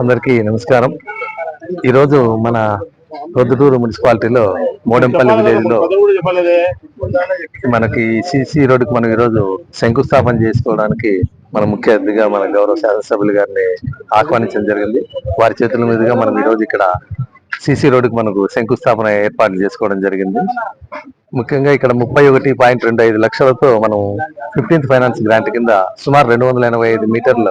అందరికీ నమస్కారం. ఈరోజు మన ప్రొద్దుటూరు మున్సిపాలిటీలో మోడెంపల్లి విలేజ్ లో మనకి సిసి రోడ్డుకి మనం ఈరోజు శంకుస్థాపన చేసుకోవడానికి మన ముఖ్య అతిథిగా మన గౌరవ శాసనసభ్యులు గారిని ఆహ్వానించడం జరిగింది. వారి చేతుల మీదుగా మనం ఈరోజు ఇక్కడ సిసి రోడ్డుకి మనకు శంకుస్థాపన ఏర్పాటు చేసుకోవడం జరిగింది. ముఖ్యంగా ఇక్కడ 31.25 లక్షలతో మనం 15th ఫైనాన్స్ గ్రాంట్ కింద సుమారు 285 మీటర్ల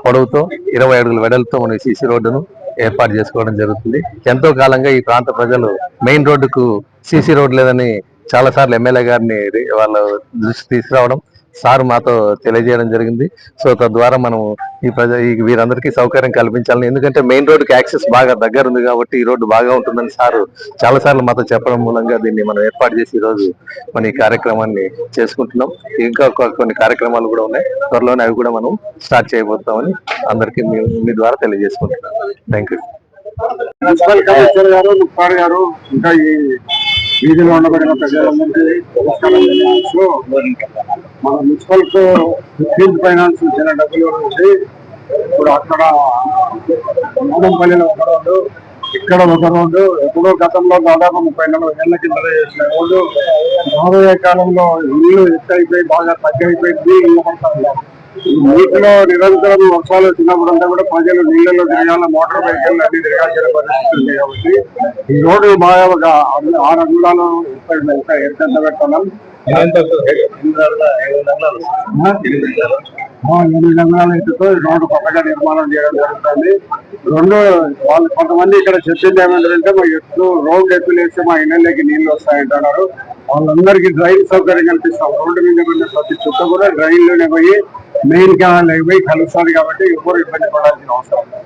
పొడవుతో 20 అడుగుల వెడల్తో మనం సిసి రోడ్డును ఏర్పాటు చేసుకోవడం జరుగుతుంది. ఎంతో కాలంగా ఈ ప్రాంత ప్రజలు మెయిన్ రోడ్డుకు సిసి రోడ్ లేదని చాలా సార్లు ఎమ్మెల్యే గారిని వాళ్ళ దృష్టి తీసుకురావడం, సార్ మాతో తెలియజేయడం జరిగింది. సో తద్వారా మనం ఈ వీరందరికీ సౌకర్యం కల్పించాలని, ఎందుకంటే మెయిన్ రోడ్డుకి యాక్సెస్ బాగా దగ్గర ఉంది కాబట్టి ఈ రోడ్డు బాగా ఉంటుందని సారు చాలా సార్లు మాతో చెప్పడం మూలంగా దీన్ని మనం ఏర్పాటు చేసి ఈ రోజు మన ఈ కార్యక్రమాన్ని చేసుకుంటున్నాం. ఇంకా కొన్ని కార్యక్రమాలు కూడా ఉన్నాయి, త్వరలోనే అవి కూడా మనం స్టార్ట్ చేయబోతామని అందరికీ మీ ద్వారా తెలియజేసుకుంటున్నాం. Thank you. మున్సిపల్ కమిషనర్ గారు, ముఖ్తార్ గారు, ఇంకా ఈ వీధిలో ఉండబడిన ప్రజలందరికీ మన మున్సిపల్ కు 15th ఫైనాన్స్ ఇచ్చిన డబ్బుల నుంచి ఇప్పుడు అక్కడ మోడంపల్లిలో ఒక రోడ్డు, ఇక్కడ ఒక రోడ్డు, ఎప్పుడో గతంలో దాదాపు 34 ఏళ్ల కింద చేసిన రోడ్డు రాబోయే కాలంలో ఇల్లు ఎత్తైపోయి బాగా తగ్గైపోయింది. ఇల్లు పడతారు నీటిలో నిరంతరం వర్షాలు వచ్చినప్పుడు అంతా కూడా ప్రజలు నీళ్ళలో తిరగాల, మోటార్ వెహికల్ అన్ని తిరగాల్సిన పరిస్థితి ఉంది. కాబట్టి ఈ రోడ్డు బాగా ఒక 6 అంగుళాలు ఎంత పెడుతున్నాం, 8 అంగుళాల ఎత్తుతో ఈ రోడ్డు కొత్తగా నిర్మాణం చేయడం జరుగుతుంది. వాళ్ళు కొంతమంది ఇక్కడ చెప్పింది ఏమంటారంటే మా ఎత్తు రోడ్డు ఎత్తులు వేస్తే మా ఇళ్ళకి నీళ్లు వస్తాయంటున్నారు. వాళ్ళందరికీ డ్రైన్ సౌకర్యం కల్పిస్తాం. రోడ్డు మీద ఉన్న ప్రతి చుక్క కూడా డ్రైన్ లోనే పోయి మెయిన్ కెనాల్ పోయి కలుస్తుంది. కాబట్టి ఎవరు ఇబ్బంది పడాల్సిన అవసరం లేదు.